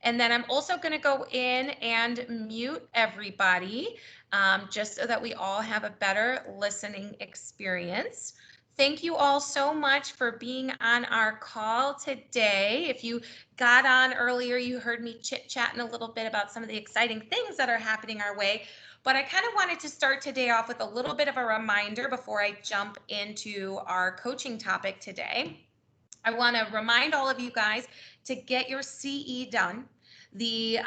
And then I'm also going to go in and mute everybody just so that we all have a better listening experience. Thank you all so much for being on our call today. If you got on earlier, you heard me chit-chatting a little bit about some of the exciting things that are happening our way. But I kind of wanted to start today off with a little bit of a reminder before I jump into our coaching topic today. I want to remind all of you guys to get your CE done. The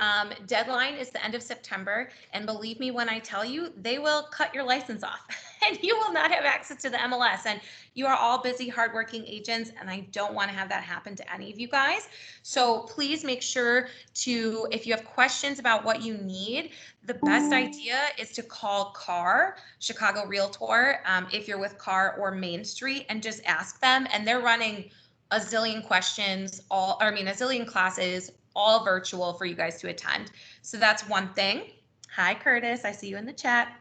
deadline is the end of September, and believe me when I tell you, they will cut your license off and you will not have access to the MLS. And you are all busy, hardworking agents, and I don't want to have that happen to any of you guys. So please make sure to, if you have questions about what you need, the best idea is to call CAR, Chicago Realtor, if you're with CAR or Main Street, and just ask them. And they're running a zillion questions, a zillion classes, all virtual for you guys to attend. So that's one thing. Hi, Curtis. I see you in the chat.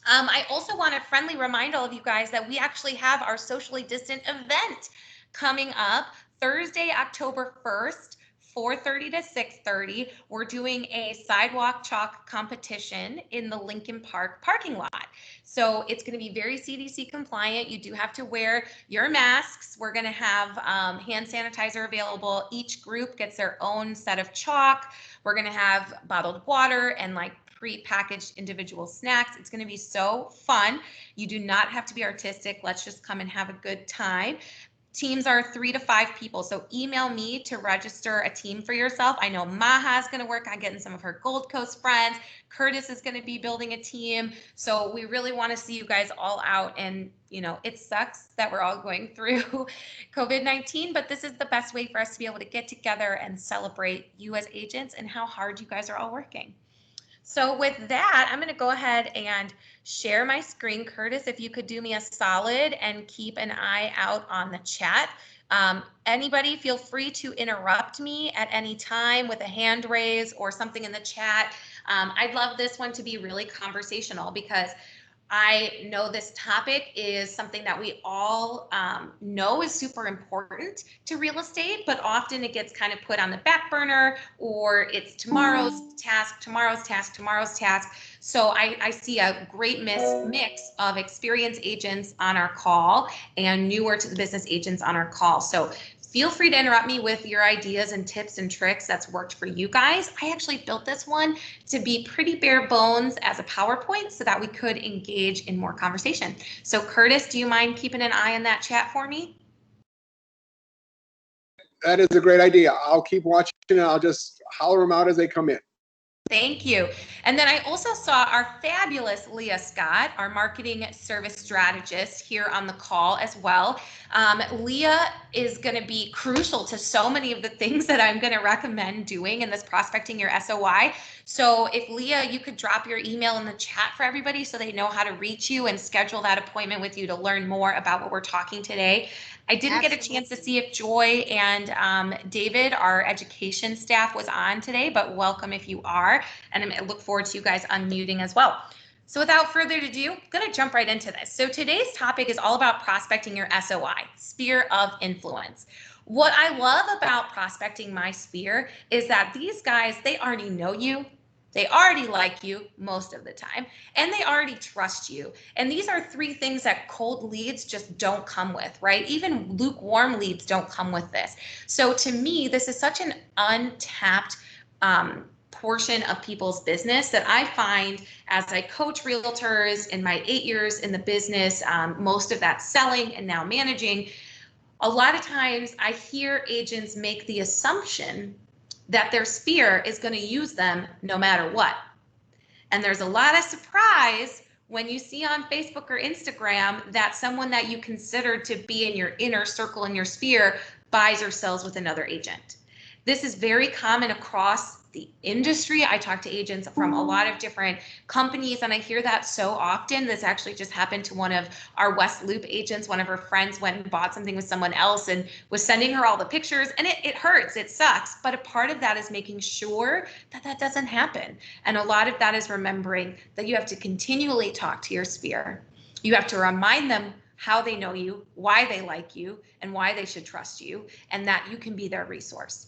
I also want to friendly remind all of you guys that we actually have our socially distant event coming up Thursday, October 1st. 4:30 to 6:30, we're doing a sidewalk chalk competition in the Lincoln Park parking lot. So it's going to be very CDC compliant. You do have to wear your masks. We're going to have hand sanitizer available. Each group gets their own set of chalk. We're going to have bottled water and like pre-packaged individual snacks. It's going to be so fun. You do not have to be artistic. Let's just come and have a good time. Teams are 3 to 5 people. So email me to register a team for yourself. I know Maha is going to work on getting some of her Gold Coast friends. Curtis is going to be building a team. So we really want to see you guys all out. And, you know, it sucks that we're all going through COVID-19, but this is the best way for us to be able to get together and celebrate you as agents and how hard you guys are all working. So with that, I'm going to go ahead and share my screen. Curtis, if you could do me a solid and keep an eye out on the chat. Anybody feel free to interrupt me at any time with a hand raise or something in the chat. I'd love this one to be really conversational because I know this topic is something that we all know is super important to real estate, but often it gets kind of put on the back burner, or it's tomorrow's task, tomorrow's task, tomorrow's task. So I see a great mix of experienced agents on our call and newer to the business agents on our call. So feel free to interrupt me with your ideas and tips and tricks that's worked for you guys. I actually built this one to be pretty bare bones as a PowerPoint so that we could engage in more conversation. So Curtis, do you mind keeping an eye on that chat for me? That is a great idea. I'll keep watching and I'll just holler them out as they come in. Thank you. And then I also saw our fabulous Leah Scott, our marketing service strategist, here on the call as well. Leah is going to be crucial to so many of the things that I'm going to recommend doing in this prospecting your SOI. So if Leah, you could drop your email in the chat for everybody so they know how to reach you and schedule that appointment with you to learn more about what we're talking today. I didn't get a chance to see if Joy and David, our education staff, was on today, but welcome if you are. And I look forward to you guys unmuting as well. So without further ado, I'm going to jump right into this. So today's topic is all about prospecting your SOI, sphere of influence. What I love about prospecting my sphere is that these guys, they already know you. They already like you most of the time, and they already trust you. And these are 3 things that cold leads just don't come with, right? Even lukewarm leads don't come with this. So to me, this is such an untapped portion of people's business that I find as I coach realtors in my 8 years in the business, most of that selling and now managing. A lot of times I hear agents make the assumption that their sphere is going to use them no matter what. And there's a lot of surprise when you see on Facebook or Instagram that someone that you consider to be in your inner circle in your sphere buys or sells with another agent. This is very common across the industry. I talk to agents from a lot of different companies, and I hear that so often. This actually just happened to one of our West Loop agents. One of her friends went and bought something with someone else and was sending her all the pictures, and it hurts, it sucks. But a part of that is making sure that that doesn't happen. And a lot of that is remembering that you have to continually talk to your sphere. You have to remind them how they know you, why they like you, and why they should trust you, and that you can be their resource.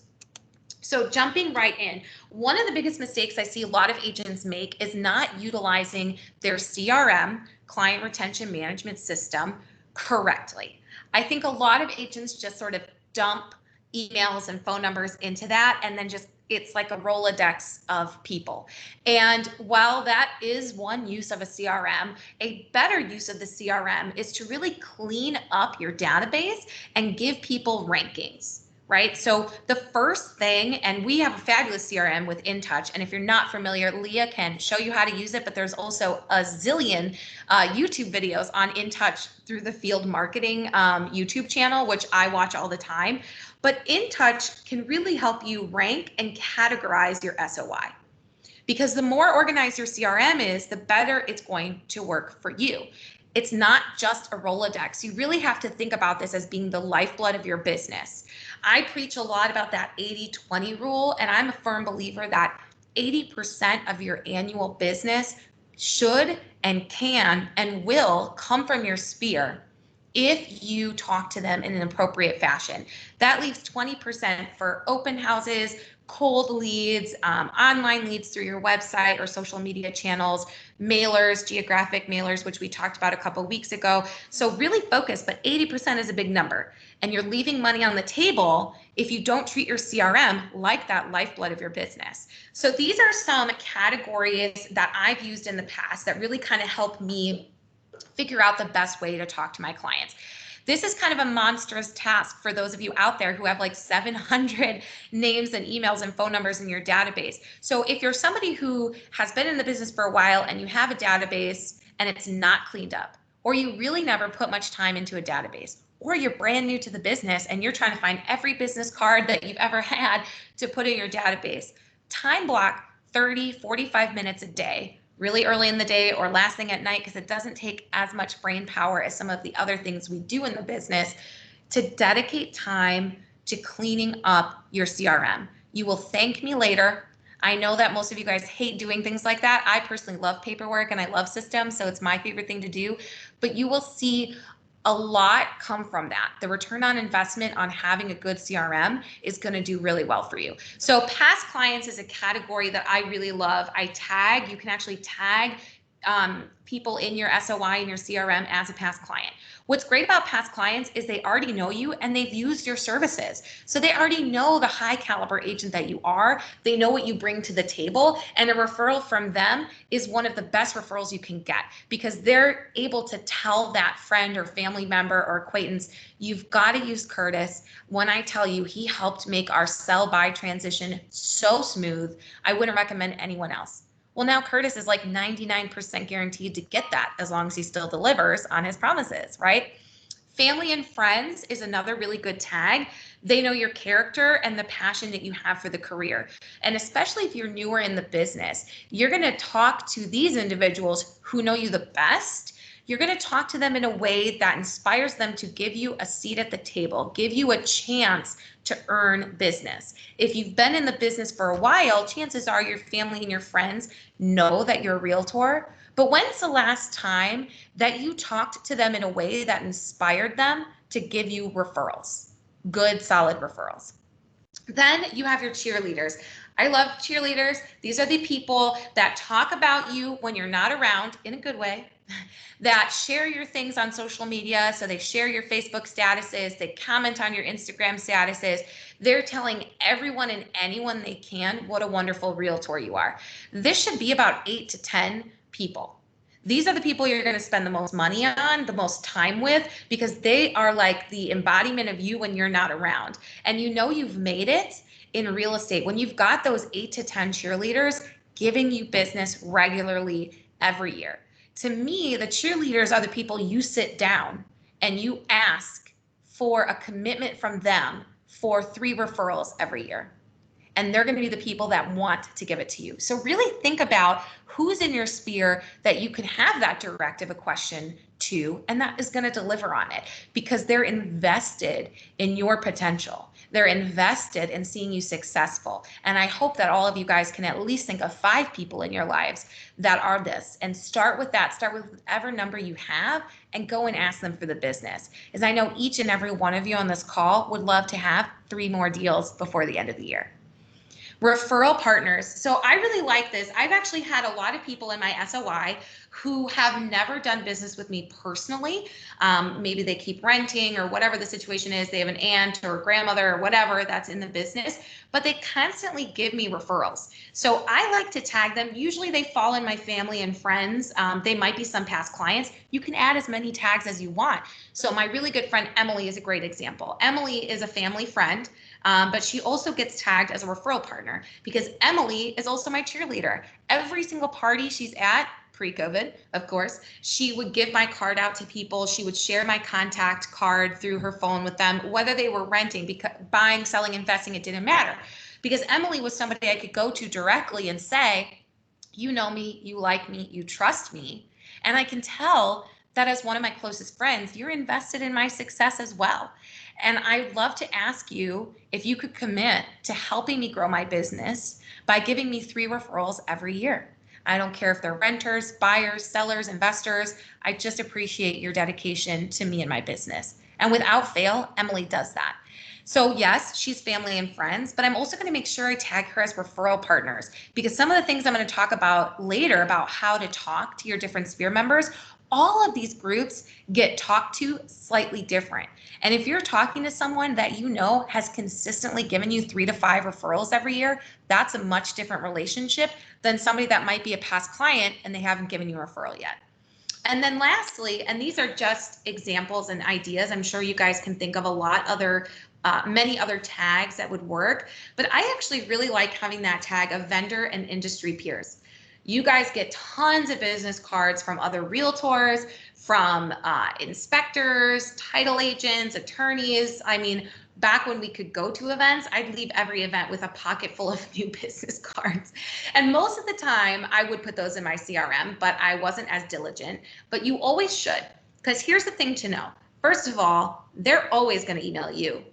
So jumping right in, one of the biggest mistakes I see a lot of agents make is not utilizing their CRM, client retention management system, correctly. I think a lot of agents just sort of dump emails and phone numbers into that, and then just it's like a Rolodex of people. And while that is one use of a CRM, a better use of the CRM is to really clean up your database and give people rankings. Right. So the first thing, and we have a fabulous CRM with InTouch. And if you're not familiar, Leah can show you how to use it. But there's also a zillion YouTube videos on InTouch through the Field Marketing YouTube channel, which I watch all the time. But InTouch can really help you rank and categorize your SOI. Because the more organized your CRM is, the better it's going to work for you. It's not just a Rolodex. You really have to think about this as being the lifeblood of your business. I preach a lot about that 80-20 rule, and I'm a firm believer that 80% of your annual business should and can and will come from your sphere if you talk to them in an appropriate fashion. That leaves 20% for open houses, cold leads, online leads through your website or social media channels, mailers, geographic mailers, which we talked about a couple of weeks ago. So really focus, but 80% is a big number. And you're leaving money on the table if you don't treat your CRM like that lifeblood of your business. So these are some categories that I've used in the past that really kind of help me figure out the best way to talk to my clients. This is kind of a monstrous task for those of you out there who have like 700 names and emails and phone numbers in your database. So if you're somebody who has been in the business for a while and you have a database and it's not cleaned up, or you really never put much time into a database, or you're brand new to the business and you're trying to find every business card that you've ever had to put in your database, time block 30, 45 minutes a day, really early in the day or last thing at night, because it doesn't take as much brain power as some of the other things we do in the business, to dedicate time to cleaning up your CRM. You will thank me later. I know that most of you guys hate doing things like that. I personally love paperwork and I love systems, so it's my favorite thing to do, but you will see a lot come from that. The return on investment on having a good CRM is going to do really well for you. So past clients is a category that I really love. I tag, you can actually tag people in your SOI and your CRM as a past client. What's great about past clients is they already know you and they've used your services. So they already know the high caliber agent that you are. They know what you bring to the table, and a referral from them is one of the best referrals you can get because they're able to tell that friend or family member or acquaintance, you've got to use Curtis. When I tell you he helped make our sell buy transition so smooth, I wouldn't recommend anyone else. Well, now Curtis is like 99% guaranteed to get that as long as he still delivers on his promises, right? Family and friends is another really good tag. They know your character and the passion that you have for the career. And especially if you're newer in the business, you're going to talk to these individuals who know you the best. You're going to talk to them in a way that inspires them to give you a seat at the table, give you a chance to earn business. If you've been in the business for a while, chances are your family and your friends know that you're a realtor. But when's the last time that you talked to them in a way that inspired them to give you referrals? Good, solid referrals. Then you have your cheerleaders. I love cheerleaders. These are the people that talk about you when you're not around in a good way, that share your things on social media. So they share your Facebook statuses, they comment on your Instagram statuses. They're telling everyone and anyone they can what a wonderful realtor you are. This should be about 8 to 10 people. These are the people you're going to spend the most money on, the most time with, because they are like the embodiment of you when you're not around. And you know you've made it in real estate when you've got those 8 to 10 cheerleaders giving you business regularly every year. To me, the cheerleaders are the people you sit down and you ask for a commitment from them for 3 referrals every year. And they're going to be the people that want to give it to you. So really think about who's in your sphere that you can have that direct of a question to, and that is going to deliver on it because they're invested in your potential. They're invested in seeing you successful. And I hope that all of you guys can at least think of 5 people in your lives that are this, and start with that. Start with whatever number you have and go and ask them for the business. As I know each and every one of you on this call would love to have 3 more deals before the end of the year. Referral partners. So I really like this. I've actually had a lot of people in my SOI who have never done business with me personally. Maybe they keep renting or whatever the situation is. They have an aunt or grandmother or whatever that's in the business, but they constantly give me referrals. So I like to tag them. Usually they fall in my family and friends. They might be some past clients. You can add as many tags as you want. So my really good friend Emily is a great example. Emily is a family friend. But she also gets tagged as a referral partner because Emily is also my cheerleader. Every single party she's at, pre-COVID, of course, she would give my card out to people. She would share my contact card through her phone with them, whether they were renting, because buying, selling, investing, it didn't matter. Because Emily was somebody I could go to directly and say, you know me, you like me, you trust me. And I can tell that as one of my closest friends, you're invested in my success as well. And I'd love to ask you if you could commit to helping me grow my business by giving me 3 referrals every year. I don't care if they're renters, buyers, sellers, investors. I just appreciate your dedication to me and my business. And without fail, Emily does that. So yes, she's family and friends, but I'm also going to make sure I tag her as referral partners because some of the things I'm going to talk about later about how to talk to your different sphere members, all of these groups get talked to slightly different. And if you're talking to someone that you know has consistently given you 3 to 5 referrals every year, that's a much different relationship than somebody that might be a past client and they haven't given you a referral yet. And then lastly, and these are just examples and ideas, I'm sure you guys can think of a lot other many other tags that would work, but I actually really like having that tag of vendor and industry peers. You guys get tons of business cards from other realtors, from inspectors, title agents, attorneys. I mean, back when we could go to events, I'd leave every event with a pocket full of new business cards. And most of the time I would put those in my CRM, but I wasn't as diligent, but you always should. Because here's the thing to know. First of all, they're always going to email you.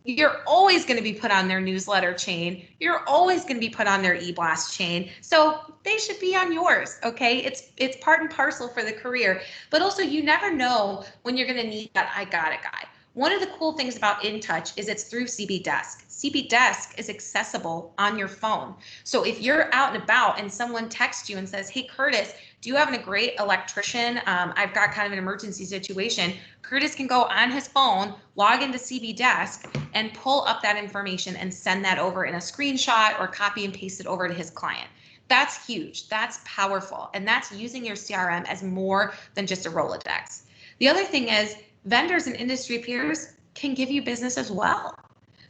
You're always going to be put on their newsletter chain. You're always going to be put on their e-blast chain. So they should be on yours, okay? It's part and parcel for the career. But also, you never know when you're going to need that I got it guy. One of the cool things about InTouch is it's through CB Desk. CB Desk is accessible on your phone. So if you're out and about and someone texts you and says, hey, Curtis, do you have a great electrician? I've got kind of an emergency situation. Curtis can go on his phone, log into CB Desk, and pull up that information and send that over in a screenshot or copy and paste it over to his client. That's huge. That's powerful. And that's using your CRM as more than just a Rolodex. The other thing is vendors and industry peers can give you business as well.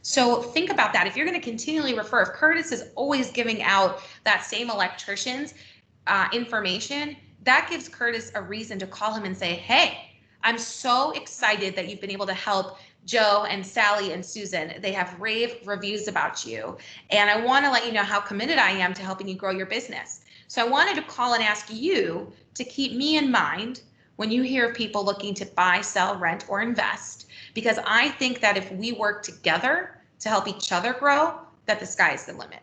So think about that. If you're going to continually refer, if Curtis is always giving out that same electrician's information, that gives Curtis a reason to call him and say, hey, I'm so excited that you've been able to help Joe and Sally and Susan. They have rave reviews about you. And I want to let you know how committed I am to helping you grow your business. So I wanted to call and ask you to keep me in mind when you hear of people looking to buy, sell, rent, or invest, because I think that if we work together to help each other grow, that the sky is the limit.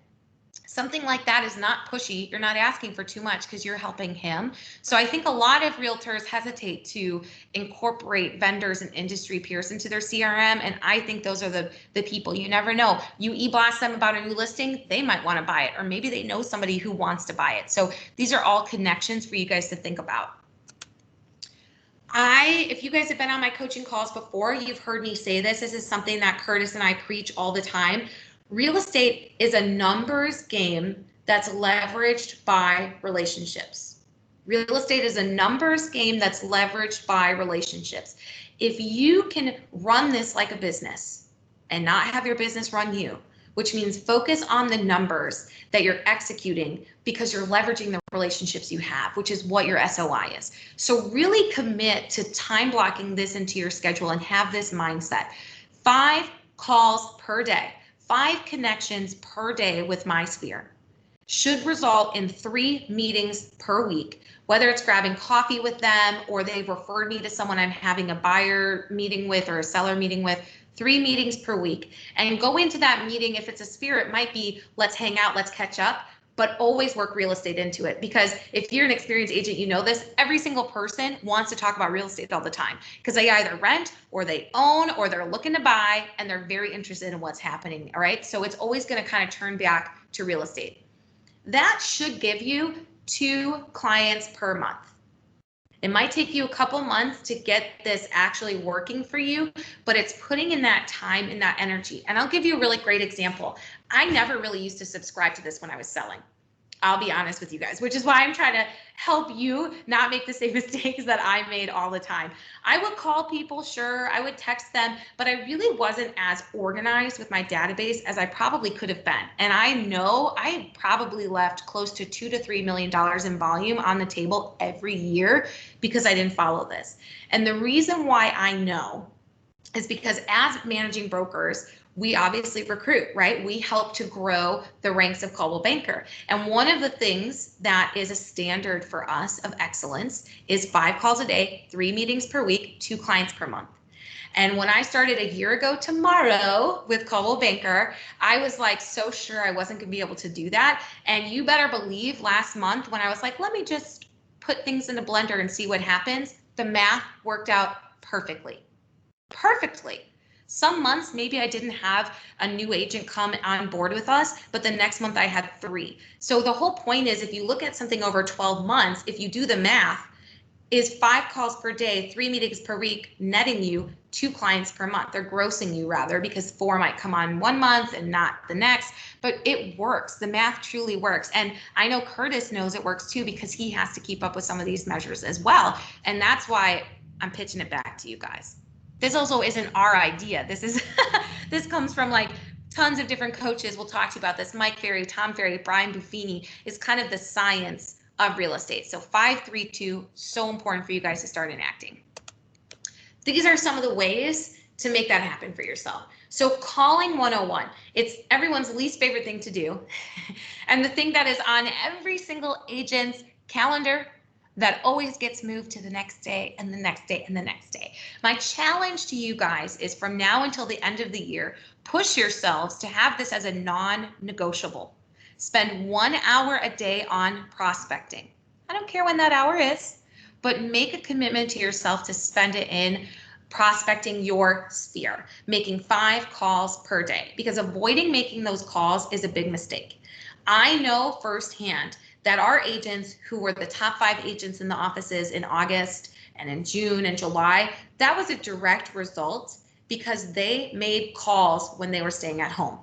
Something like that is not pushy. You're not asking for too much because you're helping him. So I think a lot of realtors hesitate to incorporate vendors and industry peers into their CRM. And I think those are the people. You never know. You e-blast them about a new listing, they might want to buy it, or maybe they know somebody who wants to buy it. So these are all connections for you guys to think about. If you guys have been on my coaching calls before, you've heard me say this. This is something that Curtis and I preach all the time. Real estate is a numbers game that's leveraged by relationships. Real estate is a numbers game that's leveraged by relationships. If you can run this like a business and not have your business run you, which means focus on the numbers that you're executing because you're leveraging the relationships you have, which is what your SOI is. So really commit to time blocking this into your schedule and have this mindset. 5 calls per day, 5 connections per day with MySphere should result in 3 meetings per week, whether it's grabbing coffee with them or they've referred me to someone I'm having a buyer meeting with or a seller meeting with. 3 meetings per week, and go into that meeting. If it's a sphere, it might be let's hang out, let's catch up. but always work real estate into it. Because if you're an experienced agent, you know this, every single person wants to talk about real estate all the time because they either rent or they own or they're looking to buy and they're very interested in what's happening. All right. So it's always going to kind of turn back to real estate. That should give you 2 clients per month. It might take you a couple months to get this actually working for you, but it's putting in that time and that energy. And I'll give you a really great example. I never really used to subscribe to this when I was selling. I'll be honest with you guys, which is why I'm trying to help you not make the same mistakes that I made all the time. I would call people, sure, I would text them, but I really wasn't as organized with my database as I probably could have been. And I know I probably left close to $2 to $3 million in volume on the table every year because I didn't follow this. And the reason why I know is because as managing brokers, we obviously recruit, right? We help to grow the ranks of Coldwell Banker. And one of the things that is a standard for us of excellence is 5 calls a day, 3 meetings per week, 2 clients per month. And when I started a year ago tomorrow with Coldwell Banker, I was like so sure I wasn't going to be able to do that. And you better believe last month when I was like, let me just put things in a blender and see what happens, the math worked out perfectly. Perfectly. Some months, maybe I didn't have a new agent come on board with us, but the next month I had 3. So the whole point is if you look at something over 12 months, if you do the math, is 5 calls per day, 3 meetings per week, netting you 2 clients per month. They're grossing you rather because 4 might come on one month and not the next, but it works. The math truly works. And I know Curtis knows it works too because he has to keep up with some of these measures as well. And that's why I'm pitching it back to you guys. This also isn't our idea. This is this comes from like tons of different coaches. We'll talk to you about this. Mike Ferry, Tom Ferry, Brian Buffini is kind of the science of real estate. So 5, 3, 2, so important for you guys to start enacting. These are some of the ways to make that happen for yourself. So calling 101, it's everyone's least favorite thing to do. And the thing that is on every single agent's calendar that always gets moved to the next day and the next day and the next day. My challenge to you guys is from now until the end of the year, push yourselves to have this as a non-negotiable. Spend 1 hour a day on prospecting. I don't care when that hour is, but make a commitment to yourself to spend it in prospecting your sphere, making 5 calls per day, because avoiding making those calls is a big mistake. I know firsthand that our agents who were the top 5 agents in the offices in August and in June and July, that was a direct result because they made calls when they were staying at home.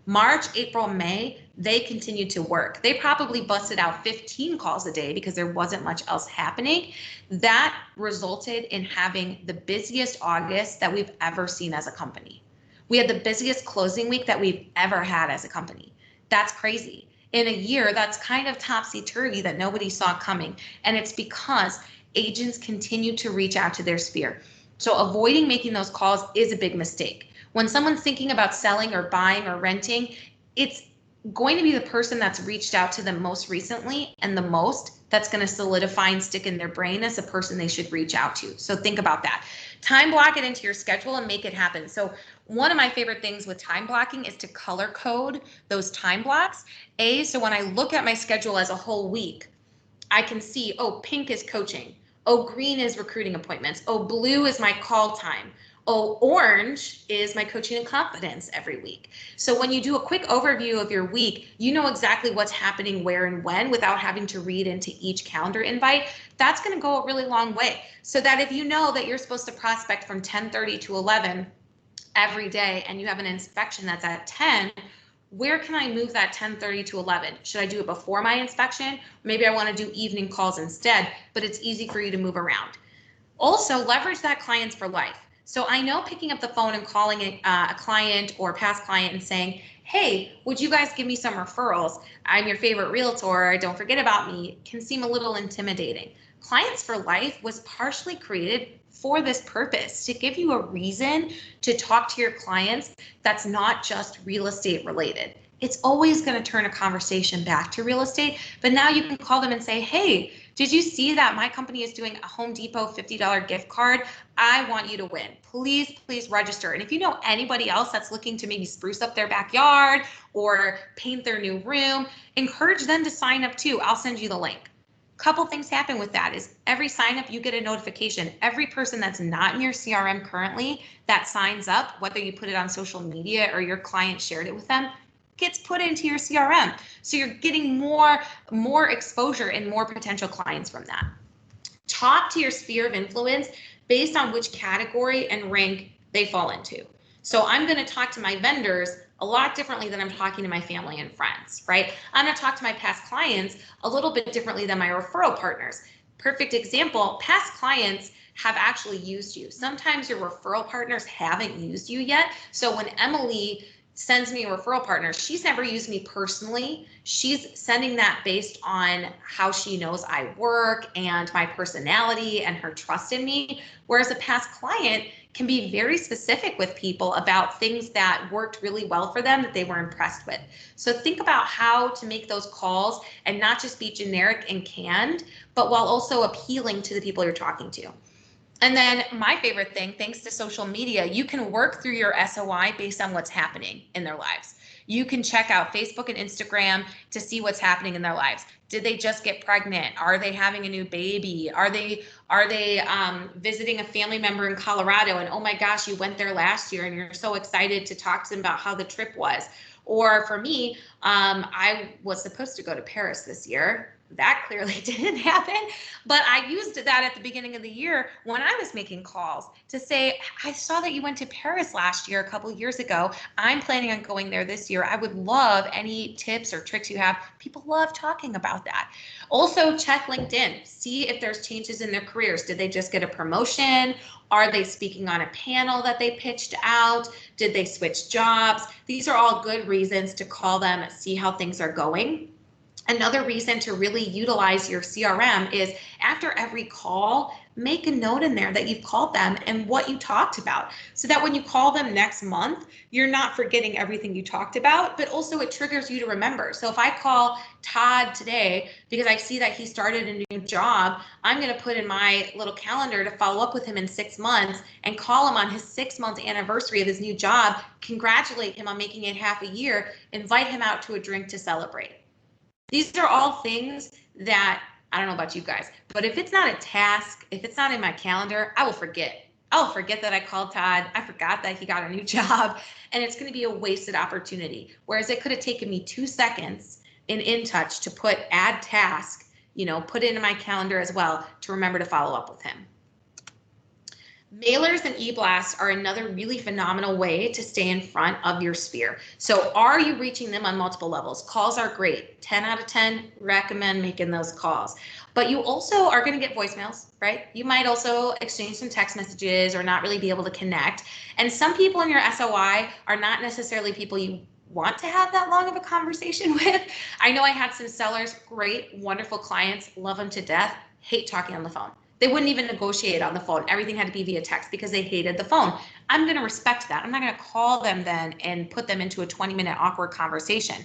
March, April, May, they continued to work. They probably busted out 15 calls a day because there wasn't much else happening. That resulted in having the busiest August that we've ever seen as a company. We had the busiest closing week that we've ever had as a company. That's crazy. In a year, that's kind of topsy-turvy that nobody saw coming. And it's because agents continue to reach out to their sphere. So avoiding making those calls is a big mistake. When someone's thinking about selling or buying or renting, it's going to be the person that's reached out to them most recently and the most that's going to solidify and stick in their brain as a person they should reach out to. So think about that. Time block it into your schedule and make it happen. So one of my favorite things with time blocking is to color code those time blocks. So when I look at my schedule as a whole week, I can see, oh, pink is coaching. Oh, green is recruiting appointments. Oh, blue is my call time. Oh, orange is my coaching and confidence every week. So when you do a quick overview of your week, you know exactly what's happening where and when without having to read into each calendar invite. That's going to go a really long way. So that if you know that you're supposed to prospect from 10:30 to 11 every day and you have an inspection that's at 10, where can I move that 10:30 to 11? Should I do it before my inspection? Maybe I want to do evening calls instead, but it's easy for you to move around. Also, leverage that clients for life. So I know picking up the phone and calling a client or past client and saying, hey, would you guys give me some referrals? I'm your favorite realtor, don't forget about me, can seem a little intimidating. Clients for Life was partially created for this purpose, to give you a reason to talk to your clients that's not just real estate related. it's always going to turn a conversation back to real estate. But now you can call them and say, hey, did you see that my company is doing a Home Depot $50 gift card? I want you to win. Please, please register. And if you know anybody else that's looking to maybe spruce up their backyard or paint their new room, encourage them to sign up too. I'll send you the link. Couple things happen with that is every sign up, you get a notification. Every person that's not in your CRM currently that signs up, whether you put it on social media or your client shared it with them, gets put into your CRM. So you're getting more exposure and more potential clients from that. Talk to your sphere of influence based on which category and rank they fall into. So I'm going to talk to my vendors a lot differently than I'm talking to my family and friends, right? I'm going to talk to my past clients a little bit differently than my referral partners. Perfect example, past clients have actually used you. Sometimes your referral partners haven't used you yet. So when Emily sends me a referral partner, she's never used me personally. She's sending that based on how she knows I work and my personality and her trust in me. Whereas a past client can be very specific with people about things that worked really well for them that they were impressed with. So think about how to make those calls and not just be generic and canned, but while also appealing to the people you're talking to. And then my favorite thing, thanks to social media, you can work through your SOI based on what's happening in their lives. You can check out Facebook and Instagram to see what's happening in their lives. Did they just get pregnant? Are they having a new baby? Are they visiting a family member in Colorado? And oh my gosh, you went there last year and you're so excited to talk to them about how the trip was. Or for me, I was supposed to go to Paris this year. That clearly didn't happen, but I used that at the beginning of the year when I was making calls to say, I saw that you went to Paris last year, a couple of years ago. I'm planning on going there this year. I would love any tips or tricks you have. People love talking about that. Also check LinkedIn, see if there's changes in their careers. Did they just get a promotion? Are they speaking on a panel that they pitched out? Did they switch jobs? These are all good reasons to call them, see how things are going. Another reason to really utilize your CRM is after every call, make a note in there that you've called them and what you talked about, so that when you call them next month, you're not forgetting everything you talked about, but also it triggers you to remember. So if I call Todd today because I see that he started a new job, I'm going to put in my little calendar to follow up with him in 6 months and call him on his 6-month anniversary of his new job, congratulate him on making it half a year, invite him out to a drink to celebrate. These are all things that, I don't know about you guys, but if it's not a task, if it's not in my calendar, I will forget. I'll forget that I called Todd. I forgot that he got a new job, and it's going to be a wasted opportunity. Whereas it could have taken me 2 seconds in InTouch to put add task, put it in my calendar as well to remember to follow up with him. Mailers and e-blasts are another really phenomenal way to stay in front of your sphere. So are you reaching them on multiple levels? Calls are great. 10 out of 10, recommend making those calls. But you also are going to get voicemails, right? You might also exchange some text messages or not really be able to connect. And some people in your SOI are not necessarily people you want to have that long of a conversation with. I know I had some sellers, great, wonderful clients, love them to death, hate talking on the phone. They wouldn't even negotiate on the phone. Everything had to be via text because they hated the phone. I'm going to respect that. I'm not going to call them then and put them into a 20-minute awkward conversation.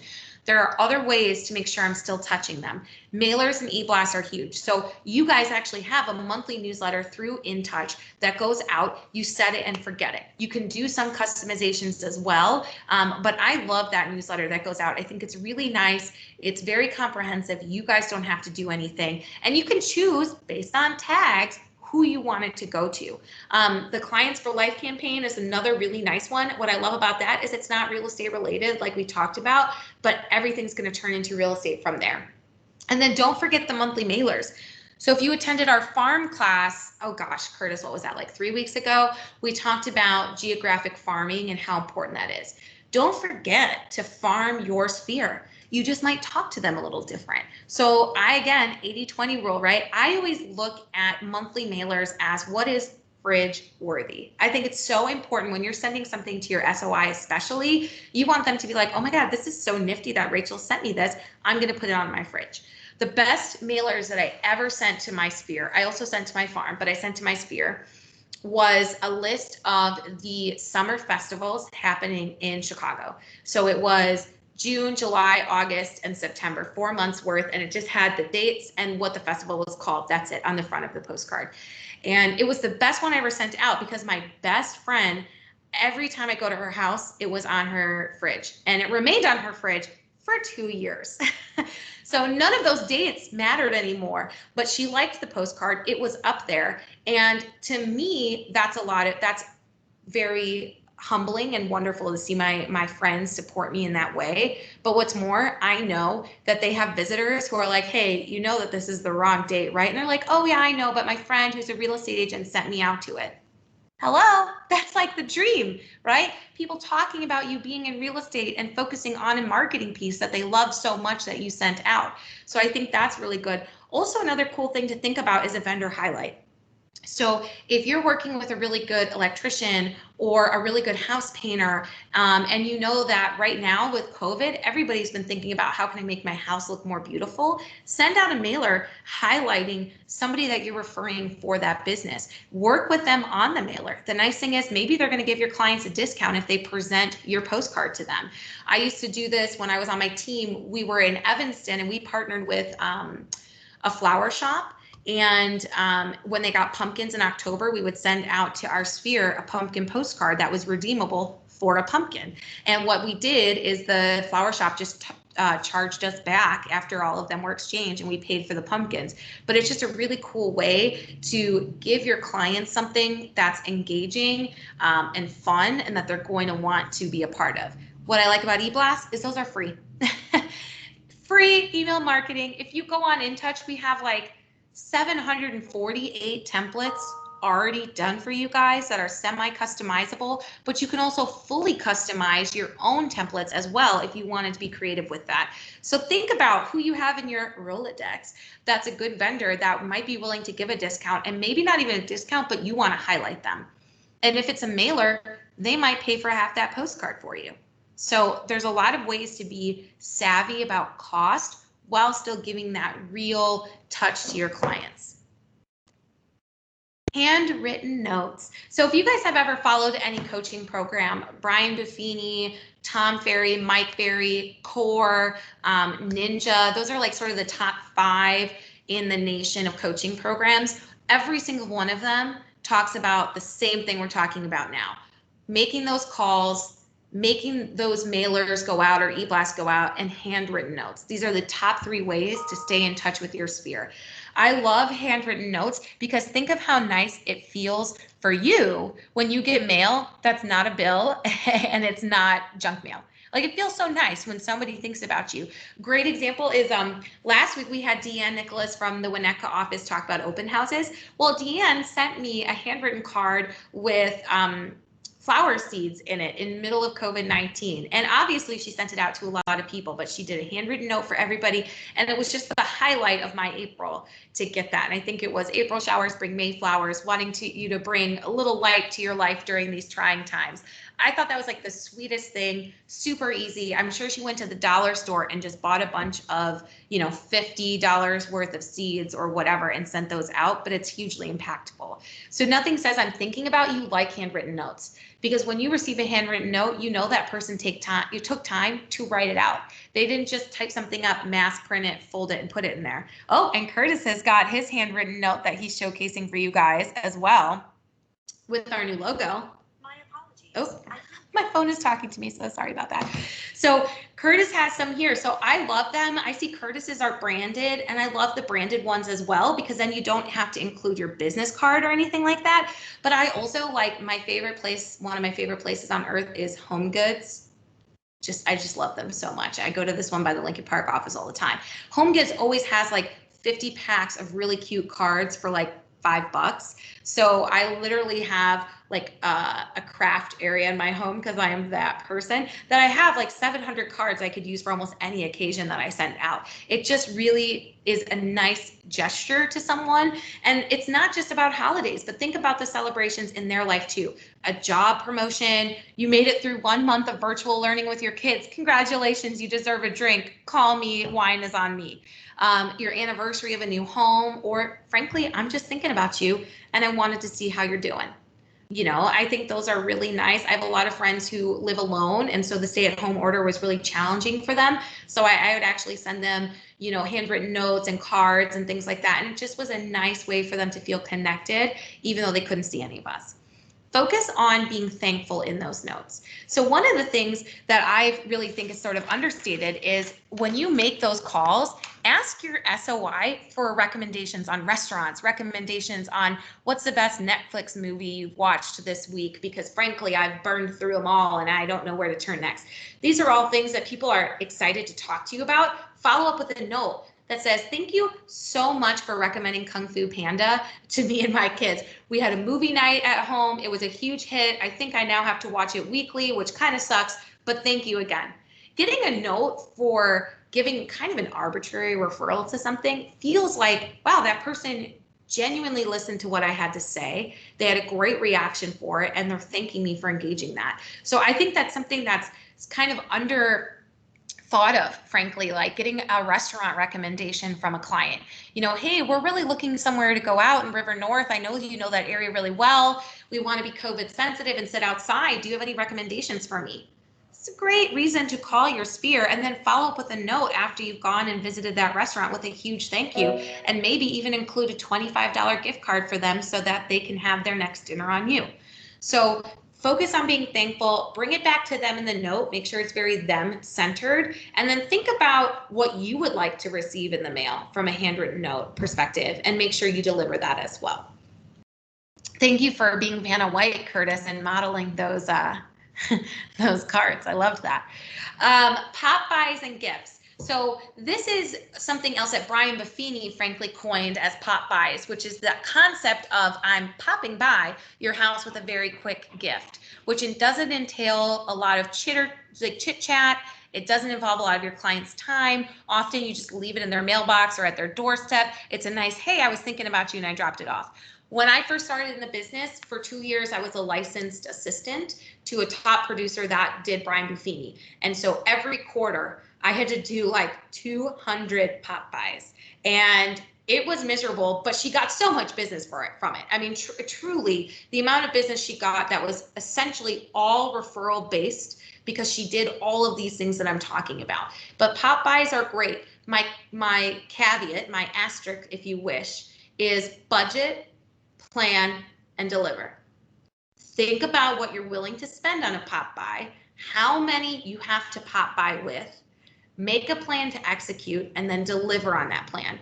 There are other ways to make sure I'm still touching them. Mailers and e-blasts are huge. So you guys actually have a monthly newsletter through InTouch that goes out. You set it and forget it. You can do some customizations as well, but I love that newsletter that goes out. I think it's really nice. It's very comprehensive. You guys don't have to do anything. And you can choose based on tags who you want it to go to. The Clients for Life campaign is another really nice one. What I love about that is it's not real estate related like we talked about, but everything's going to turn into real estate from there. And then don't forget the monthly mailers. So if you attended our farm class, oh gosh, Curtis, what was that, like 3 weeks ago? We talked about geographic farming and how important that is. Don't forget to farm your sphere. You just might talk to them a little different. So again, 80-20 rule, right? I always look at monthly mailers as what is fridge worthy. I think it's so important when you're sending something to your SOI, especially, you want them to be like, oh my God, this is so nifty that Rachel sent me this. I'm going to put it on my fridge. The best mailers that I ever sent to my sphere, I also sent to my farm, but I sent to my sphere, was a list of the summer festivals happening in Chicago. So it was June, July, August, and September, 4 months worth. And it just had the dates and what the festival was called. That's it on the front of the postcard. And it was the best one I ever sent out because my best friend, every time I go to her house, it was on her fridge, and it remained on her fridge for 2 years. So none of those dates mattered anymore, but she liked the postcard. It was up there. And to me, that's very humbling and wonderful to see my friends support me in that way. But what's more, I know that they have visitors who are like, hey, you know that this is the wrong date, right? And they're like, oh yeah, I know, but my friend who's a real estate agent sent me out to it. Hello, that's like the dream, right? People talking about you being in real estate and focusing on a marketing piece that they love so much that you sent out. So I think that's really good. Also, another cool thing to think about is a vendor highlight. So if you're working with a really good electrician or a really good house painter, and you know that right now with COVID, everybody's been thinking about how can I make my house look more beautiful, send out a mailer highlighting somebody that you're referring for that business. Work with them on the mailer. The nice thing is maybe they're going to give your clients a discount if they present your postcard to them. I used to do this when I was on my team. We were in Evanston and we partnered with a flower shop. And when they got pumpkins in October, we would send out to our sphere a pumpkin postcard that was redeemable for a pumpkin. And what we did is the flower shop just charged us back after all of them were exchanged, and we paid for the pumpkins. But it's just a really cool way to give your clients something that's engaging and fun and that they're going to want to be a part of. What I like about eBlast is those are free. Free email marketing. If you go on InTouch, we have like 748 templates already done for you guys that are semi-customizable, but you can also fully customize your own templates as well if you wanted to be creative with that. So think about who you have in your Rolodex that's a good vendor that might be willing to give a discount, and maybe not even a discount, but you want to highlight them. And if it's a mailer, they might pay for half that postcard for you. So there's a lot of ways to be savvy about cost while still giving that real touch to your clients. Handwritten notes. So if you guys have ever followed any coaching program, Brian Buffini, Tom Ferry, Mike Ferry, Core, Ninja, those are like sort of the top 5 in the nation of coaching programs. Every single one of them talks about the same thing we're talking about now. Making those calls, making those mailers go out or eBlast go out, and handwritten notes. These are the top 3 ways to stay in touch with your sphere. I love handwritten notes because think of how nice it feels for you when you get mail that's not a bill and it's not junk mail. Like, it feels so nice when somebody thinks about you. Great example is last week we had Deanne Nicholas from the Winnetka office talk about open houses. Well, Deanne sent me a handwritten card with flower seeds in it in the middle of COVID-19. And obviously she sent it out to a lot of people, but she did a handwritten note for everybody. And it was just the highlight of my April to get that. And I think it was April showers bring May flowers, wanting you to bring a little light to your life during these trying times. I thought that was like the sweetest thing, super easy. I'm sure she went to the dollar store and just bought a bunch of, $50 worth of seeds or whatever and sent those out, but it's hugely impactful. So nothing says I'm thinking about you like handwritten notes, because when you receive a handwritten note, you know that person took time to write it out. They didn't just type something up, mass print it, fold it, and put it in there. Oh, and Curtis has got his handwritten note that he's showcasing for you guys as well with our new logo. Oh, my phone is talking to me, so sorry about that. So Curtis has some here. So I love them. I see Curtis's are branded, and I love the branded ones as well, because then you don't have to include your business card or anything like that. But I also like my favorite place, one of my favorite places on earth is Home Goods. I just love them so much. I go to this one by the Lincoln Park office all the time. Home Goods always has like 50 packs of really cute cards for like $5. So I literally have like a craft area in my home, because I am that person, that I have like 700 cards I could use for almost any occasion that I send out. It just really is a nice gesture to someone. And it's not just about holidays, but think about the celebrations in their life too. A job promotion, you made it through 1 month of virtual learning with your kids. Congratulations, you deserve a drink. Call me, wine is on me. Your anniversary of a new home, or frankly, I'm just thinking about you and I wanted to see how you're doing. I think those are really nice. I have a lot of friends who live alone, and so the stay-at-home order was really challenging for them. So I would actually send them, handwritten notes and cards and things like that. And it just was a nice way for them to feel connected, even though they couldn't see any of us. Focus on being thankful in those notes. So one of the things that I really think is sort of understated is when you make those calls, ask your SOI for recommendations on restaurants, recommendations on what's the best Netflix movie you've watched this week, because frankly, I've burned through them all and I don't know where to turn next. These are all things that people are excited to talk to you about. Follow up with a note that says, thank you so much for recommending Kung Fu Panda to me and my kids. We had a movie night at home. It was a huge hit. I think I now have to watch it weekly, which kind of sucks, but thank you again. Getting a note for giving kind of an arbitrary referral to something feels like, wow, that person genuinely listened to what I had to say. They had a great reaction for it, and they're thanking me for engaging that. So I think that's something that's kind of under thought of, frankly, like getting a restaurant recommendation from a client. Hey, we're really looking somewhere to go out in River North. I know you know that area really well. We want to be COVID sensitive and sit outside. Do you have any recommendations for me? It's a great reason to call your sphere and then follow up with a note after you've gone and visited that restaurant with a huge thank you, and maybe even include a $25 gift card for them so that they can have their next dinner on you. So focus on being thankful, bring it back to them in the note, make sure it's very them-centered, and then think about what you would like to receive in the mail from a handwritten note perspective, and make sure you deliver that as well. Thank you for being Vanna White, Curtis, and modeling those those cards. I loved that. Pop buys and gifts. So this is something else that Brian Buffini frankly coined as pop buys, which is the concept of I'm popping by your house with a very quick gift, which it doesn't entail a lot of chit chat. It doesn't involve a lot of your client's time. Often you just leave it in their mailbox or at their doorstep. It's a nice, hey, I was thinking about you and I dropped it off. When I first started in the business, for 2 years, I was a licensed assistant to a top producer that did Brian Buffini. And so every quarter, I had to do like 200 pop buys. And it was miserable, but she got so much business from it. I mean, truly, the amount of business she got that was essentially all referral based, because she did all of these things that I'm talking about. But pop buys are great. My caveat, my asterisk, if you wish, is budget, plan, and deliver. Think about what you're willing to spend on a pop buy, how many you have to pop by with, make a plan to execute, and then deliver on that plan.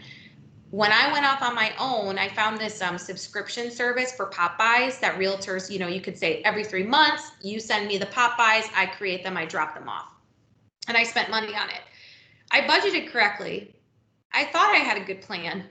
When I went off on my own, I found this subscription service for pop buys that realtors, you could say every 3 months, you send me the pop buys, I create them, I drop them off. And I spent money on it. I budgeted correctly. I thought I had a good plan.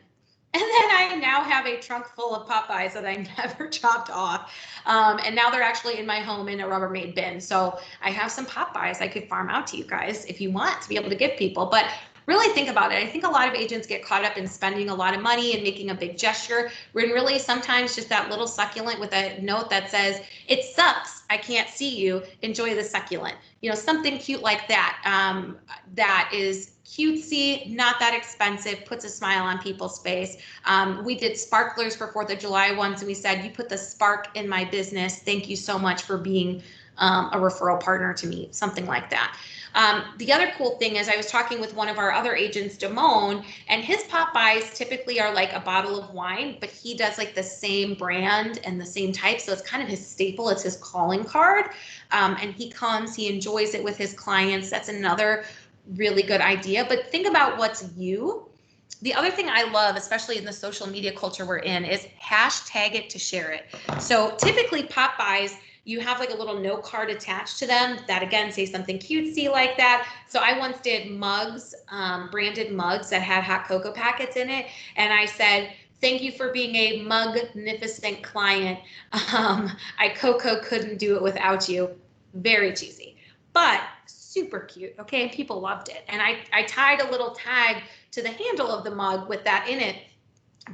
And then I now have a trunk full of pop buys that I never chopped off. And now they're actually in my home in a Rubbermaid bin. So I have some pop buys I could farm out to you guys if you want to be able to give people. But really think about it. I think a lot of agents get caught up in spending a lot of money and making a big gesture, when really sometimes just that little succulent with a note that says, it sucks, I can't see you, enjoy the succulent. Something cute like that, that is cutesy, not that expensive, puts a smile on people's face. We did sparklers for 4th of July once, and we said, you put the spark in my business. Thank you so much for being a referral partner to me, something like that. The other cool thing is I was talking with one of our other agents, Damone, and his pop buys typically are like a bottle of wine, but he does like the same brand and the same type. So it's kind of his staple. It's his calling card. And he comes, he enjoys it with his clients. That's another really good idea. But think about what's you. The other thing I love, especially in the social media culture we're in, is hashtag it to share it. So typically pop buys, you have like a little note card attached to them that again say something cutesy like that. So I once did mugs, branded mugs that had hot cocoa packets in it. And I said, thank you for being a magnificent client. Coco couldn't do it without you. Very cheesy, but super cute. Okay. And people loved it. And I tied a little tag to the handle of the mug with that in it.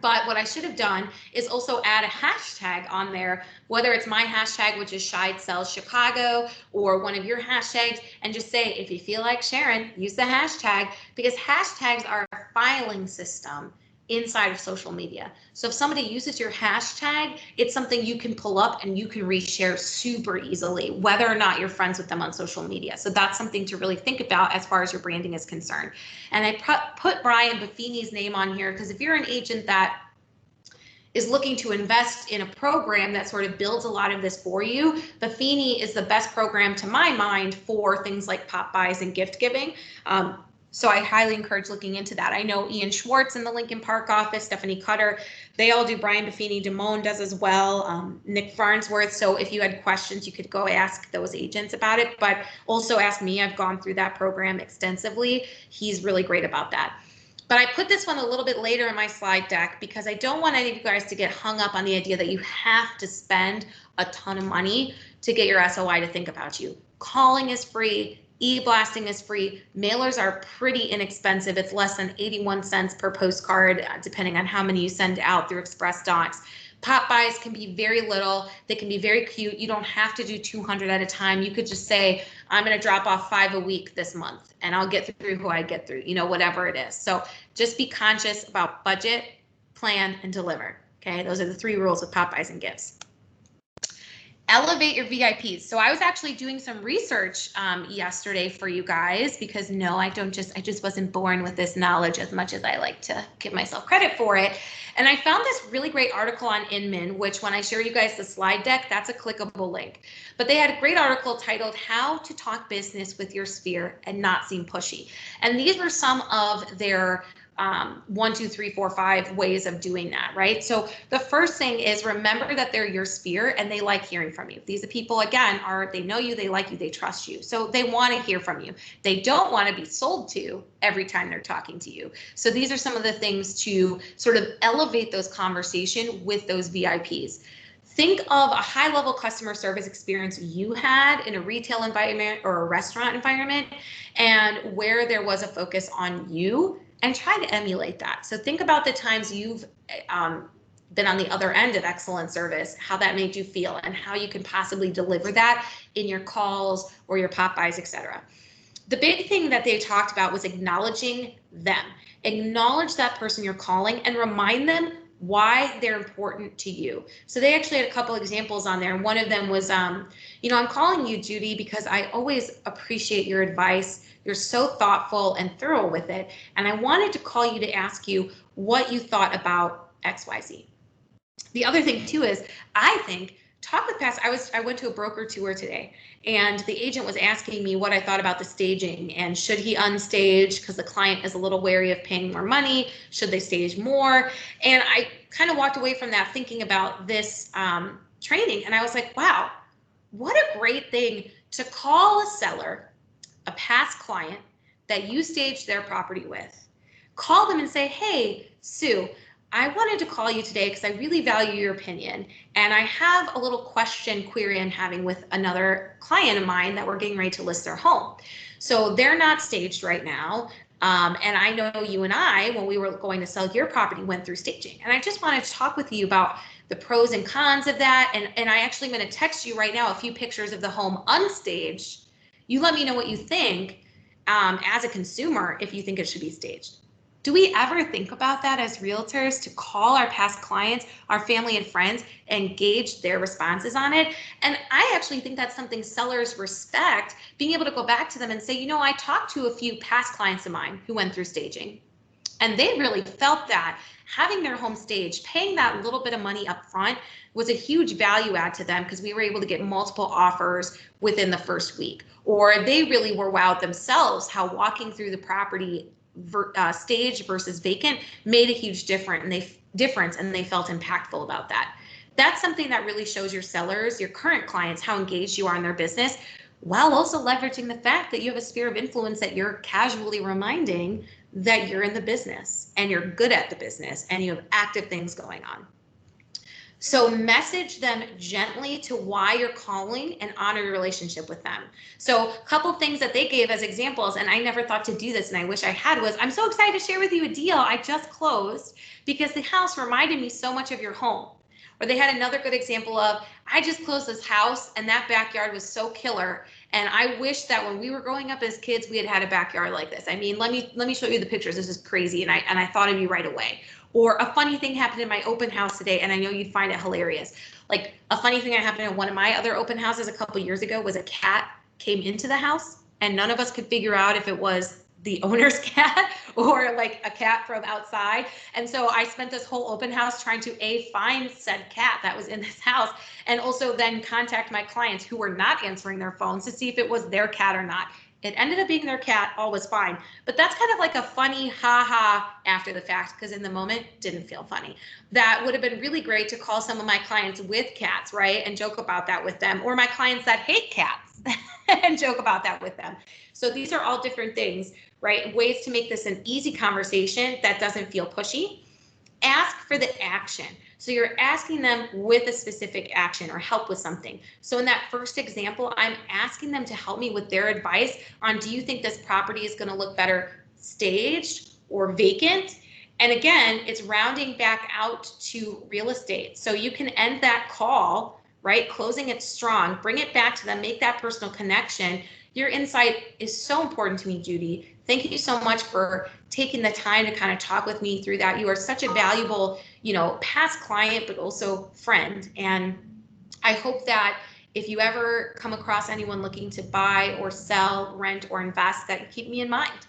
But what I should have done is also add a hashtag on there, whether it's my hashtag, which is Scheid Sells Chicago, or one of your hashtags, and just say, if you feel like sharing, use the hashtag, because hashtags are a filing system inside of social media. So if somebody uses your hashtag, it's something you can pull up and you can reshare super easily, whether or not you're friends with them on social media. So that's something to really think about as far as your branding is concerned. And I put Brian Buffini's name on here because if you're an agent that is looking to invest in a program that sort of builds a lot of this for you, Buffini is the best program to my mind for things like pop buys and gift giving. So I highly encourage looking into that. I know Ian Schwartz in the Lincoln Park office, Stephanie Cutter, they all do. Brian Buffini, Damone does as well, Nick Farnsworth. So if you had questions, you could go ask those agents about it, but also ask me. I've gone through that program extensively. He's really great about that. But I put this one a little bit later in my slide deck because I don't want any of you guys to get hung up on the idea that you have to spend a ton of money to get your SOI to think about you. Calling is free. E-blasting is free. Mailers are pretty inexpensive. It's less than 81 cents per postcard, depending on how many you send out through Express Docs. Pop buys can be very little. They can be very cute. You don't have to do 200 at a time. You could just say, I'm going to drop off 5 a week this month and I'll get through who I get through, whatever it is. So just be conscious about budget, plan, and deliver. Okay, those are the 3 rules of pop buys and gifts. Elevate your VIPs. So I was actually doing some research yesterday for you guys because no, I just wasn't born with this knowledge as much as I like to give myself credit for it. And I found this really great article on Inman, which when I share you guys the slide deck, that's a clickable link. But they had a great article titled How to Talk Business with Your Sphere and Not Seem Pushy. And these were some of their 1, 2, 3, 4, 5 ways of doing that, right? So the first thing is remember that they're your sphere and they like hearing from you. These people, again, they know you, they like you, they trust you. So they want to hear from you. They don't want to be sold to every time they're talking to you. So these are some of the things to sort of elevate those conversations with those VIPs. Think of a high-level customer service experience you had in a retail environment or a restaurant environment and where there was a focus on you, and try to emulate that. So think about the times you've been on the other end of excellent service, how that made you feel, and how you can possibly deliver that in your calls or your pop buys, etc. The big thing that they talked about was acknowledging them. Acknowledge that person you're calling and remind them why they're important to you. So they actually had a couple examples on there. And one of them was, I'm calling you, Judy, because I always appreciate your advice. You're so thoughtful and thorough with it. And I wanted to call you to ask you what you thought about XYZ. The other thing too is, I think, talk with past. I went to a broker tour today and the agent was asking me what I thought about the staging and should he unstage because the client is a little wary of paying more money. Should they stage more? And I kind of walked away from that thinking about this training. And I was like, wow, what a great thing to call a seller, a past client that you staged their property with. Call them and say, hey, Sue, I wanted to call you today because I really value your opinion. And I have a little query I'm having with another client of mine that we're getting ready to list their home. So they're not staged right now. And I know you and I, when we were going to sell your property, went through staging. And I just wanted to talk with you about the pros and cons of that. And I actually am going to text you right now a few pictures of the home unstaged. You let me know what you think as a consumer, if you think it should be staged. Do we ever think about that as realtors, to call our past clients, our family and friends, and gauge their responses on it? And I actually think that's something sellers respect, being able to go back to them and say, I talked to a few past clients of mine who went through staging, and they really felt that having their home staged, paying that little bit of money up front was a huge value add to them because we were able to get multiple offers within the first week. Or they really were wowed themselves how walking through the property staged versus vacant made a huge difference, and they felt impactful about that. That's something that really shows your sellers, your current clients, how engaged you are in their business, while also leveraging the fact that you have a sphere of influence that you're casually reminding that you're in the business and you're good at the business and you have active things going on. So message them gently to why you're calling and honor your relationship with them. So a couple things that they gave as examples, and I never thought to do this and I wish I had, was I'm so excited to share with you a deal I just closed because the house reminded me so much of your home. Or they had another good example of, I just closed this house and that backyard was so killer. And I wish that when we were growing up as kids, we had had a backyard like this. I mean, let me show you the pictures. This is crazy. And I thought of you right away. Or a funny thing happened in my open house today, and I know you'd find it hilarious. Like a funny thing that happened in one of my other open houses a couple years ago was a cat came into the house, and none of us could figure out if it was the owner's cat or like a cat from outside. And so I spent this whole open house trying to find said cat that was in this house, and also then contact my clients who were not answering their phones to see if it was their cat or not. It ended up being their cat, all was fine. But that's kind of like a funny ha-ha after the fact, because in the moment didn't feel funny. That would have been really great to call some of my clients with cats, right, and joke about that with them, or my clients that hate cats and joke about that with them. So these are all different things, right? Ways to make this an easy conversation that doesn't feel pushy. Ask for the action. So you're asking them with a specific action or help with something. So in that first example, I'm asking them to help me with their advice on, do you think this property is going to look better staged or vacant? And again, it's rounding back out to real estate. So you can end that call, right? Closing it strong, bring it back to them, make that personal connection. Your insight is so important to me, Judy. Thank you so much for taking the time to kind of talk with me through that. You are such a valuable, past client, but also friend. And I hope that if you ever come across anyone looking to buy or sell, rent, or invest, that you keep me in mind.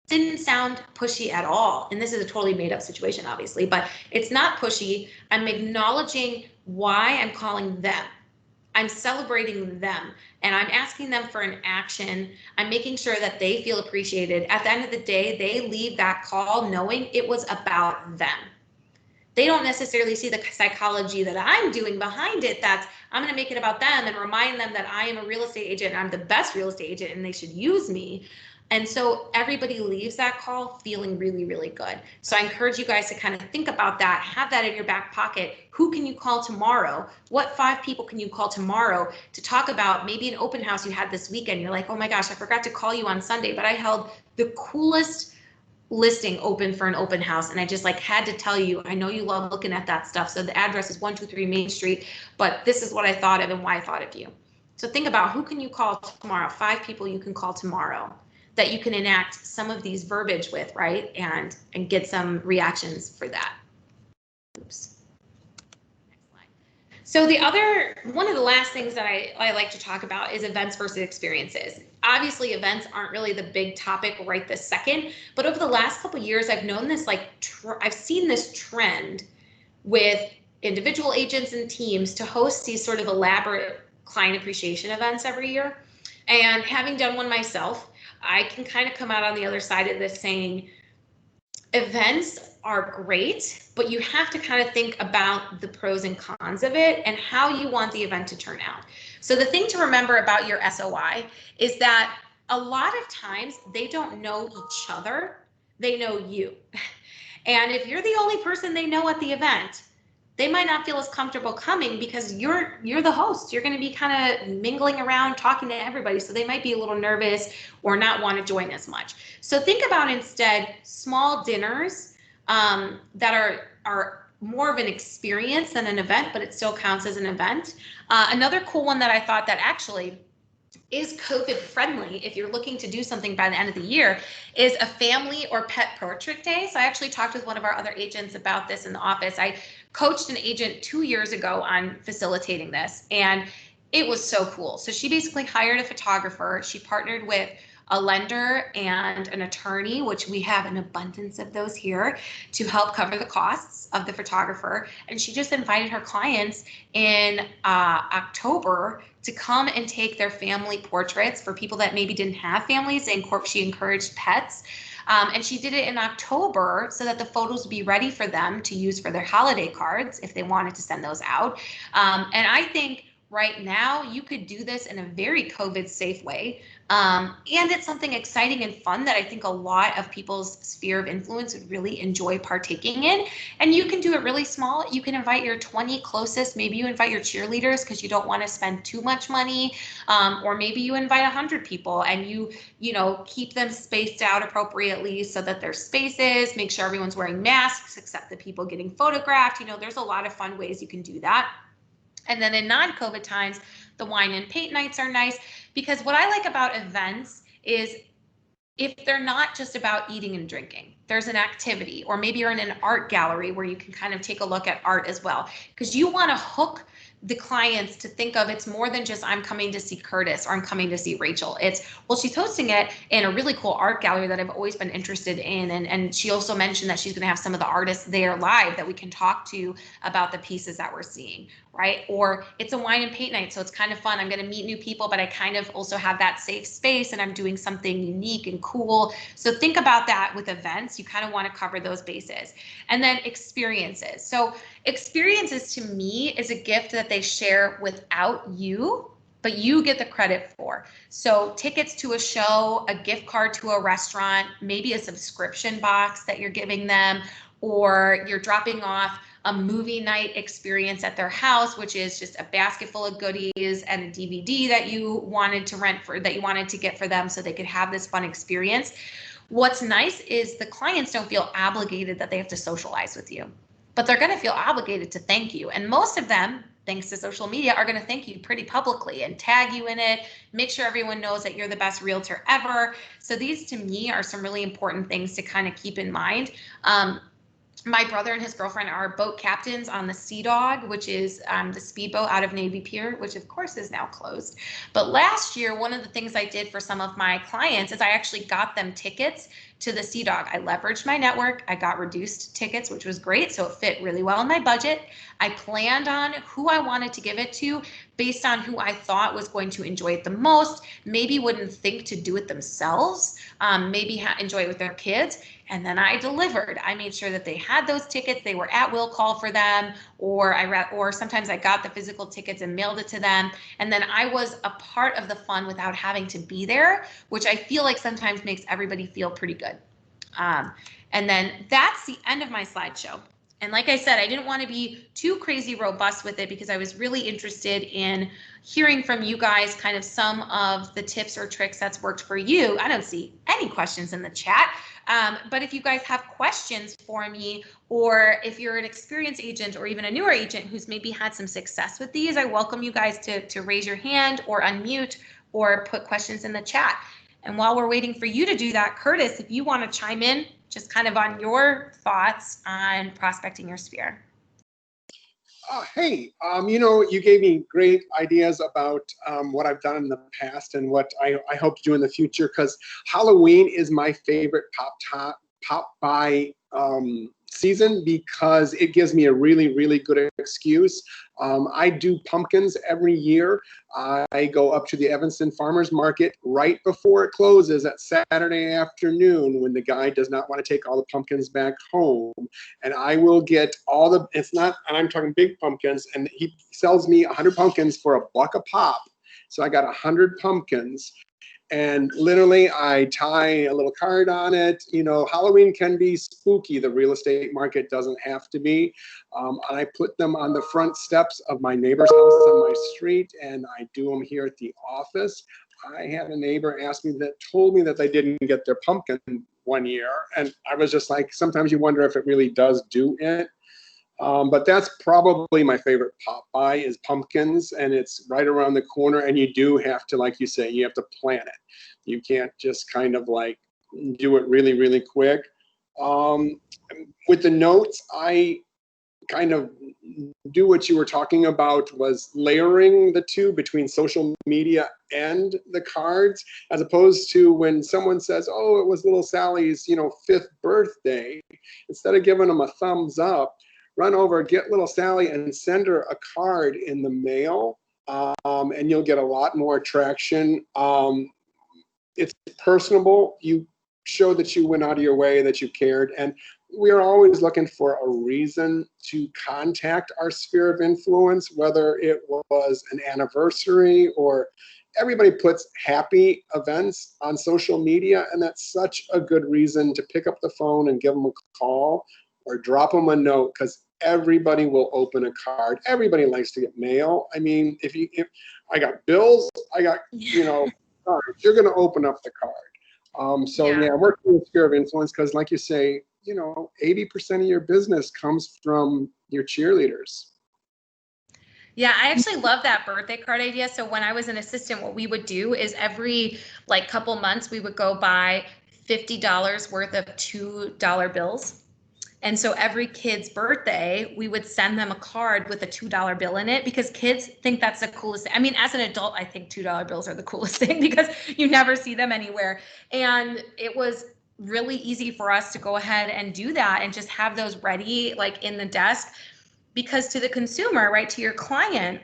Didn't sound pushy at all. And this is a totally made up situation, obviously, but it's not pushy. I'm acknowledging why I'm calling them. I'm celebrating them, and I'm asking them for an action. I'm making sure that they feel appreciated. At the end of the day, they leave that call knowing it was about them. They don't necessarily see the psychology that I'm doing behind it. That's, I'm going to make it about them and remind them that I am a real estate agent and I'm the best real estate agent and they should use me. And so everybody leaves that call feeling really, really good. So I encourage you guys to kind of think about that, have that in your back pocket. Who can you call tomorrow? What 5 people can you call tomorrow to talk about maybe an open house you had this weekend? You're like, oh my gosh, I forgot to call you on Sunday, but I held the coolest listing open for an open house. And I just had to tell you, I know you love looking at that stuff. So the address is 123 Main Street, but this is what I thought of and why I thought of you. So think about, who can you call tomorrow? 5 people you can call tomorrow that you can enact some of these verbiage with, right? And get some reactions for that. Oops. Next slide. So one of the last things that I like to talk about is events versus experiences. Obviously, events aren't really the big topic right this second, but over the last couple of years, I've known this, I've seen this trend with individual agents and teams to host these sort of elaborate client appreciation events every year. And having done one myself, I can kind of come out on the other side of this saying, events are great, but you have to kind of think about the pros and cons of it and how you want the event to turn out. So the thing to remember about your SOI is that a lot of times they don't know each other, they know you. And if you're the only person they know at the event, they might not feel as comfortable coming because you're the host. You're going to be kind of mingling around, talking to everybody. So they might be a little nervous or not want to join as much. So think about instead small dinners that are more of an experience than an event, but it still counts as an event. Another cool one that I thought that actually is COVID friendly, if you're looking to do something by the end of the year, is a family or pet portrait day. So I actually talked with one of our other agents about this in the office. I coached an agent 2 years ago on facilitating this, and it was so cool. So she basically hired a photographer. She partnered with a lender and an attorney, which we have an abundance of those here, to help cover the costs of the photographer. And she just invited her clients in October to come and take their family portraits for people that maybe didn't have families. She encouraged pets. And she did it in October so that the photos would be ready for them to use for their holiday cards if they wanted to send those out. And I think right now you could do this in a very COVID safe way. And it's something exciting and fun that I think a lot of people's sphere of influence would really enjoy partaking in. And you can do it really small. You can invite your 20 closest, maybe you invite your cheerleaders because you don't want to spend too much money. Or maybe you invite 100 people and you keep them spaced out appropriately so that there's spaces, make sure everyone's wearing masks except the people getting photographed. There's a lot of fun ways you can do that. And then in non-COVID times, The wine and paint nights are nice, because what I like about events is if they're not just about eating and drinking, there's an activity, or maybe you're in an art gallery where you can kind of take a look at art as well, because you want to hook the clients to think of it's more than just I'm coming to see Curtis or I'm coming to see Rachel. It's, well, she's hosting it in a really cool art gallery that I've always been interested in. And she also mentioned that she's going to have some of the artists there live that we can talk to about the pieces that we're seeing, right? Or it's a wine and paint night, so it's kind of fun. I'm going to meet new people, but I kind of also have that safe space and I'm doing something unique and cool. So think about that with events. You kind of want to cover those bases. And then experiences. So experiences to me is a gift that they share without you, but you get the credit for. So tickets to a show, a gift card to a restaurant, maybe a subscription box that you're giving them, or you're dropping off a movie night experience at their house, which is just a basket full of goodies and a DVD that you wanted to rent for, that you wanted to get for them so they could have this fun experience. What's nice is the clients don't feel obligated that they have to socialize with you, but they're going to feel obligated to thank you. And most of them, thanks to social media, are going to thank you pretty publicly and tag you in it, make sure everyone knows that you're the best realtor ever. So these to me are some really important things to kind of keep in mind. My brother and his girlfriend are boat captains on the Sea Dog, which is the speedboat out of Navy Pier, which of course is now closed. But last year, one of the things I did for some of my clients is I actually got them tickets to the Sea Dog. I leveraged my network. I got reduced tickets, which was great. So it fit really well in my budget. I planned on who I wanted to give it to based on who I thought was going to enjoy it the most, maybe wouldn't think to do it themselves, maybe enjoy it with their kids. And then I delivered. I made sure that they had those tickets. They were at will call for them, or sometimes I got the physical tickets and mailed it to them. And then I was a part of the fun without having to be there, which I feel like sometimes makes everybody feel pretty good. And then that's the end of my slideshow. And like I said, I didn't want to be too crazy robust with it because I was really interested in hearing from you guys kind of some of the tips or tricks that's worked for you. I don't see any questions in the chat. But if you guys have questions for me, or if you're an experienced agent or even a newer agent who's maybe had some success with these, I welcome you guys to raise your hand or unmute or put questions in the chat. And while we're waiting for you to do that, Curtis, if you want to chime in just kind of on your thoughts on prospecting your sphere. Hey, you gave me great ideas about what I've done in the past and what I hope to do in the future, because Halloween is my favorite pop by season because it gives me a really, really good excuse. I do pumpkins every year. I go up to the Evanston Farmers Market right before it closes at Saturday afternoon when the guy does not want to take all the pumpkins back home. And I will get all the, and I'm talking big pumpkins, and he sells me 100 pumpkins for $1 a pop. So I got 100 pumpkins. And literally, I tie a little card on it. Halloween can be spooky. The real estate market doesn't have to be. And I put them on the front steps of my neighbor's house on my street, and I do them here at the office. I had a neighbor told me that they didn't get their pumpkin one year. And I was just like, sometimes you wonder if it really does do it. But that's probably my favorite pop by is pumpkins, and it's right around the corner, and you do have to, like you say, you have to plan it. You can't just kind of like do it really, really quick. With the notes, I kind of do what you were talking about, was layering the two between social media and the cards, as opposed to when someone says, oh, it was little Sally's 5th birthday, instead of giving them a thumbs up, run over, get little Sally and send her a card in the mail, and you'll get a lot more traction. It's personable. You show that you went out of your way, that you cared. And we are always looking for a reason to contact our sphere of influence, whether it was an anniversary or everybody puts happy events on social media. And that's such a good reason to pick up the phone and give them a call or drop them a note, because everybody will open a card. Everybody likes to get mail. I mean, if I got bills, I got, cards, you're going to open up the card. Yeah, working with sphere of influence, because like you say, 80% of your business comes from your cheerleaders. Yeah, I actually love that birthday card idea. So when I was an assistant, what we would do is every like couple months, we would go buy $50 worth of $2 bills. And so every kid's birthday, we would send them a card with a $2 bill in it because kids think that's the coolest thing. I mean, as an adult, I think $2 bills are the coolest thing because you never see them anywhere. And it was really easy for us to go ahead and do that and just have those ready like in the desk, because to the consumer, right, to your client,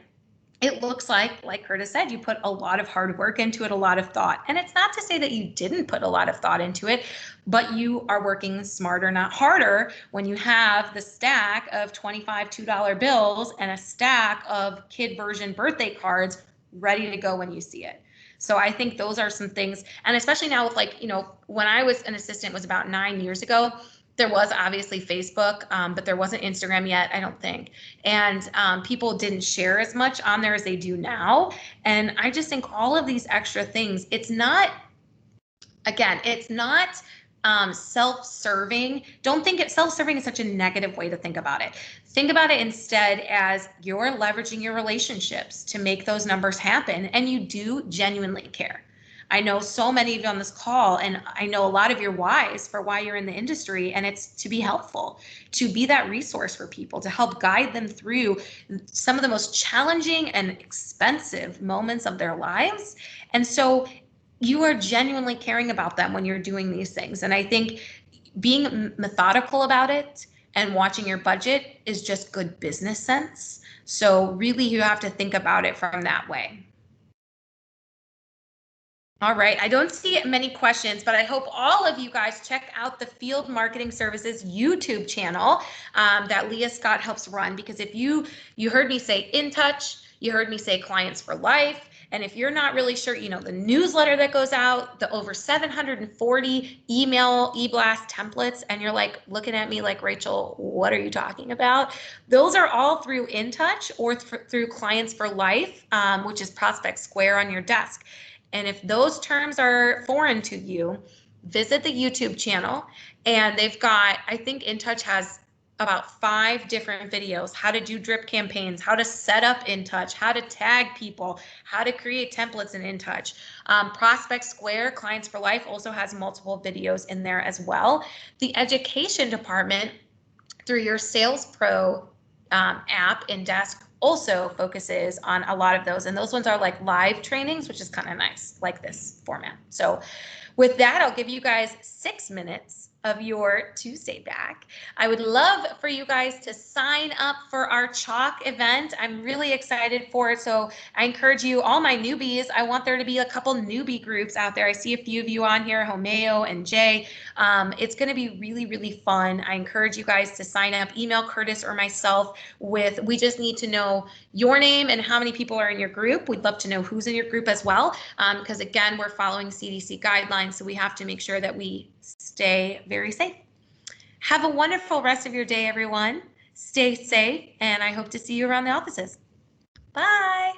it looks like Curtis said, you put a lot of hard work into it, a lot of thought. And it's not to say that you didn't put a lot of thought into it, but you are working smarter, not harder, when you have the stack of 25 $2 bills and a stack of kid version birthday cards ready to go when you see it. So I think those are some things, and especially now with like, you know, when I was an assistant was about 9 years ago, there was obviously Facebook, but there wasn't Instagram yet, I don't think. And people didn't share as much on there as they do now. And I just think all of these extra things, it's not, again, it's not self-serving. Don't think it self-serving is such a negative way to think about it. Think about it instead as you're leveraging your relationships to make those numbers happen, and you do genuinely care. I know so many of you on this call, and I know a lot of your whys for why you're in the industry, and it's to be helpful, to be that resource for people, to help guide them through some of the most challenging and expensive moments of their lives. And so you are genuinely caring about them when you're doing these things. And I think being methodical about it and watching your budget is just good business sense. So really you have to think about it from that way. All right, I don't see many questions, but I hope all of you guys check out the Field Marketing Services YouTube channel that Leah Scott helps run, because if you heard me say In Touch, you heard me say Clients for Life, and if you're not really sure, you know, the newsletter that goes out, the over 740 email e-blast templates, and you're like looking at me like, Rachel, what are you talking about? Those are all through In Touch or through Clients for Life, which is Prospect Square on your desk. And if those terms are foreign to you, visit the YouTube channel, and they've got, I think In Touch has about 5 different videos: how to do drip campaigns, how to set up In Touch, how to tag people, how to create templates in In Touch. Prospect Square, Clients for Life, also has multiple videos in there as well. The education department, through your Sales Pro app in Desk, also focuses on a lot of those, and those ones are like live trainings, which is kind of nice, like this format. So with that, I'll give you guys 6 minutes of your Tuesday back. I would love for you guys to sign up for our Chalk event. I'm really excited for it. So I encourage you, all my newbies, I want there to be a couple newbie groups out there. I see a few of you on here, Homeo and Jay. It's going to be really, really fun. I encourage you guys to sign up, email Curtis or myself with, we just need to know your name and how many people are in your group. We'd love to know who's in your group as well, because again, we're following CDC guidelines, so we have to make sure that we stay very safe. Have a wonderful rest of your day, everyone. Stay safe, and I hope to see you around the offices. Bye.